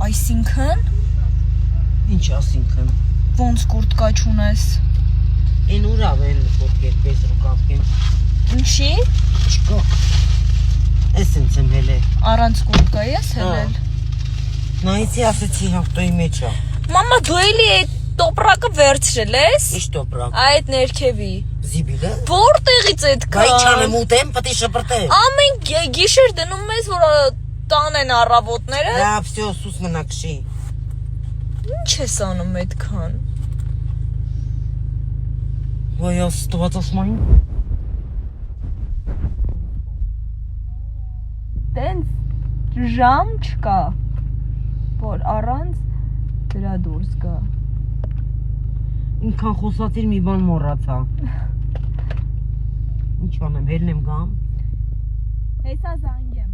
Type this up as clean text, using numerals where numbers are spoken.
Այսինքն Ինչ ասինքն ոնց կուրտկա չունես։ Են ուրավ են ֆոտկեր պես ռուկավկեն Ինչի։ Չկա Էսենց եմ հել է Առանց կուրտկայի ես հելել։ Նայեցի ասեցի հաղթոյի մեջ է Մամա դու էլի այդ տոպրակը վերցրել ես։ Ինչ տոպրակ Այդ ներքևի։ Զիբիլը Որտեղից այդ կա։ Գայ չանեմ ուտեմ պետք է շպրտեմ Ամեն գիշեր դնում ես որ տանեն առավոտները։ Դա всё սուս մնակշի Ինչ ես անում այդքան։ Ոյ աստված ասմային Տենց ժամ չկա, որ առանց դրա դուրս գա։ Ինքան խոսացիր մի բան մոռացա Ինչ անեմ հելնեմ գամ Հեսա զանգեմ։